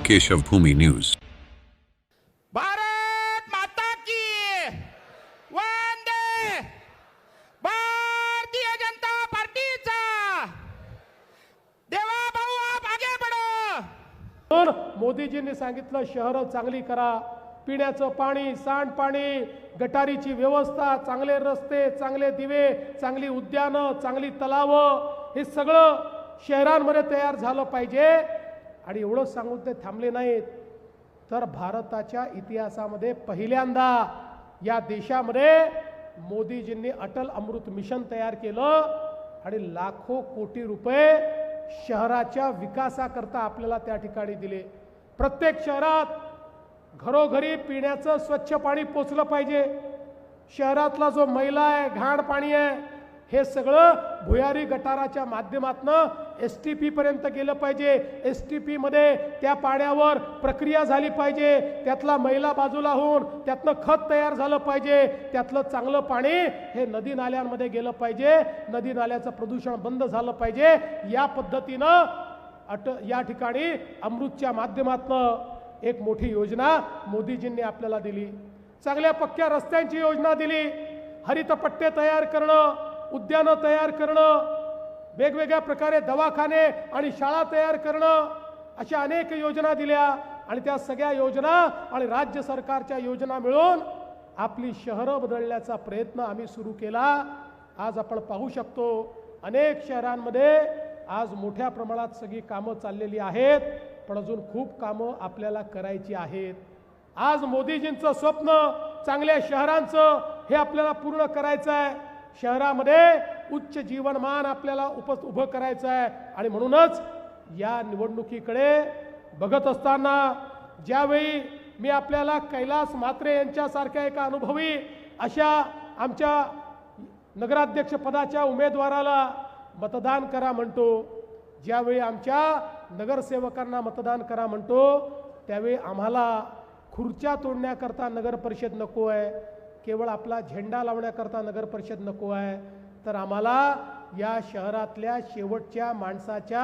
केशव भूमी news. Bharat माता की वंदे। भारतीय जनता पार्टीचा देवा भाऊ आप आगे बढ़ो। तर मोदीजींनी सांगितलं शहरं चांगली करा, पिण्याचं पाणी, सांडपाणी, गटारीची व्यवस्था, चांगले रस्ते, चांगले दिवे, चांगली उद्यानं, चांगली तलावं, हे सगळं शहरांमध्ये तयार झालं पाहिजे। आणि एवढंच सांगून ते थांबले नाहीत, तर भारताच्या इतिहासामध्ये पहिल्यांदा या देशामध्ये मोदीजींनी अटल अमृत मिशन तयार केलं आणि लाखो कोटी रुपये शहराच्या विकासाकरता आपल्याला त्या ठिकाणी दिले। प्रत्येक शहरात घरोघरी पिण्याचं स्वच्छ पाणी पोचलं पाहिजे। शहरातला जो मैला आहे, घाण पाणी आहे, हे सगळं भुयारी गटाराच्या माध्यमातून STP पर्यंत गेलं पाहिजे। STP मध्ये त्या पाण्यावर प्रक्रिया झाली पाहिजे, त्यातला मैला बाजूला होऊन त्यातनं खत तयार झालं पाहिजे, त्यातलं चांगलं पाणी हे नदी नाल्यांमध्ये गेलं पाहिजे, नदी नाल्याचं प्रदूषण बंद झालं पाहिजे। या पद्धतीनं या ठिकाणी अमृतच्या माध्यमातून एक मोठी योजना मोदीजींनी आपल्याला दिली। चांगल्या पक्क्या रस्त्यांची योजना दिली, हरित पट्टे तयार करणं, उद्यानं तयार करणं, वेगवेगळ्या प्रकारे दवाखाने आणि शाळा तयार करणं, अशा अनेक योजना दिल्या। आणि त्या सगळ्या योजना आणि राज्य सरकारच्या योजना मिळून आपली शहरं बदलण्याचा प्रयत्न आम्ही सुरू केला। आज आपण पाहू शकतो अनेक शहरांमध्ये आज मोठ्या प्रमाणात सगळी कामं चाललेली आहेत, पण अजून खूप कामं आपल्याला करायची आहेत। आज मोदीजींचं स्वप्न चांगल्या शहरांचं हे आपल्याला पूर्ण करायचं आहे। शहरामध्ये उच्च जीवनमान आपल्याला उभं करायचं आहे। आणि म्हणूनच या निवडणुकीकडे बघत असताना ज्यावेळी मी आपल्याला कैलास म्हात्रे यांच्यासारख्या एका अनुभवी अशा आमच्या नगराध्यक्ष पदाच्या उमेदवाराला मतदान करा म्हणतो, ज्यावेळी आमच्या नगरसेवकांना मतदान करा म्हणतो, त्यावेळी आम्हाला खुर्च्या तोडण्याकरता नगर परिषद नको आहे, केवळ आपला झेंडा लावण्याकरता नगर परिषद नको आहे, तर आम्हाला या शहरातल्या शेवटच्या माणसाच्या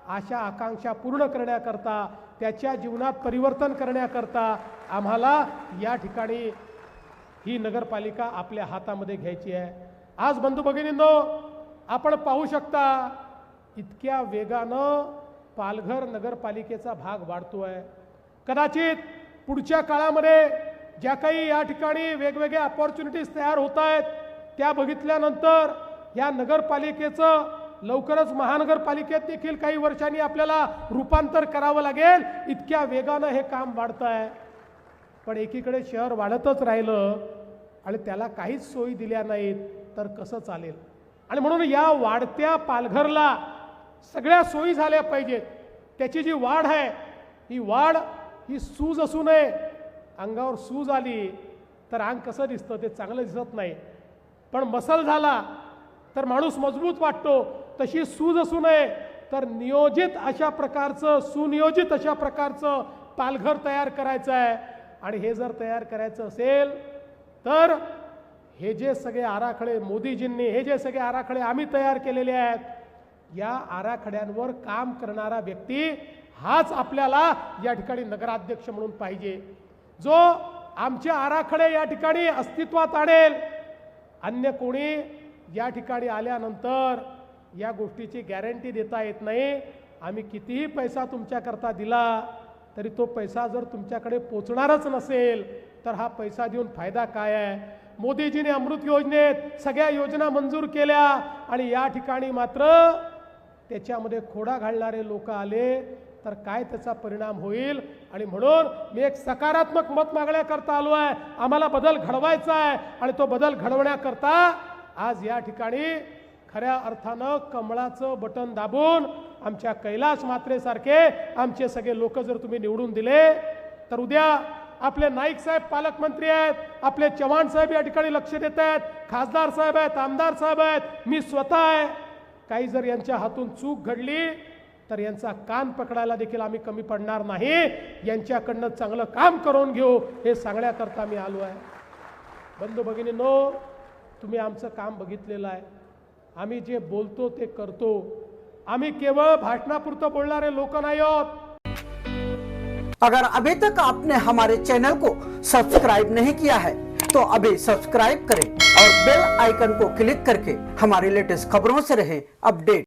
आशा आकांक्षा पूर्ण करण्याकरता, त्याच्या जीवनात परिवर्तन करण्याकरता आम्हाला या ठिकाणी ही नगरपालिका आपल्या हातामध्ये घ्यायची आहे। आज बंधू भगिनींनो, आपण पाहू शकता इतक्या वेगानं पालघर नगरपालिकेचा भाग वाढतोय। कदाचित पुढच्या काळामध्ये ज्या काही या ठिकाणी वेगवेगळ्या अपॉर्च्युनिटीज तयार होत आहेत त्या बघितल्यानंतर या नगरपालिकेचं लवकरच महानगरपालिकेत देखील काही वर्षांनी आपल्याला रूपांतर करावं लागेल, इतक्या वेगानं हे काम वाढतं आहे। पण एकीकडे शहर वाढतच राहिलं आणि त्याला काहीच सोयी दिल्या नाहीत तर कसं चालेल। आणि म्हणून या वाढत्या पालघरला सगळ्या सोयी झाल्या पाहिजेत। त्याची जी वाढ आहे ही वाढ ही सूज असू नये। अंगावर सूज आली तर अंग कसं दिसतं ते चांगलं दिसत नाही, पण मसल झाला तर माणूस मजबूत वाटतो, तशी सूज असू नये। तर नियोजित अशा प्रकारचं, सुनियोजित अशा प्रकारचं पालघर तयार करायचं आहे। आणि हे जर तयार करायचं असेल तर हे जे सगळे आराखडे मोदीजींनी, हे जे सगळे आराखडे आम्ही तयार केलेले आहेत, या आराखड्यांवर काम करणारा व्यक्ती हाच आपल्याला या ठिकाणी नगराध्यक्ष म्हणून पाहिजे, जो आमचे आराखडे या ठिकाणी अस्तित्वात आणेल। अन्य कोणी या ठिकाणी आल्यानंतर या गोष्टीची गॅरंटी देता येत नाही। आम्ही कितीही पैसा तुमच्याकरता दिला तरी तो पैसा जर तुमच्याकडे पोचणारच नसेल तर हा पैसा देऊन फायदा काय आहे। मोदीजीने अमृत योजनेत सगळ्या योजना मंजूर केल्या आणि या ठिकाणी मात्र त्याच्यामध्ये खोडा घालणारे लोक आले तर काय त्याचा परिणाम होईल। आणि म्हणून मी एक सकारात्मक मत मागण्याकरता आलो आहे। आम्हाला बदल घडवायचा आहे आणि तो बदल घडवण्याकरता आज या ठिकाणी खऱ्या अर्थानं कमळाचं बटन दाबून आमच्या कैलास म्हात्रे सारखे आमचे सगळे लोक जर तुम्ही निवडून दिले तर उद्या आपले नाईक साहेब पालकमंत्री आहेत, आपले चव्हाण साहेब या ठिकाणी लक्ष देत आहेत, खासदार साहेब आहेत, आमदार साहेब आहेत, मी स्वतः आहे। काही जर यांच्या हातून चूक घडली तर यांचा कान पकडायला देखील आम्ही कमी पडणार नाही। यांच्याकडनं चांगलं काम करून घेऊ हे सांगण्याकरता मी आलो आहे। बंधू भगिनींनो, तुम्ही आमचं काम बघितलेलं आहे। आम्ही जे बोलतो ते करतो। आम्ही केवळ भाषणापुरतं बोलणारे लोक नाही आहोत। अगर अभी तक आपने हमारे चैनल को सब्सक्राइब नहीं किया है तो अभी सब्सक्राइब करें और बेल आइकन को क्लिक करके हमारी लेटेस्ट खबरों से रहें अपडेट।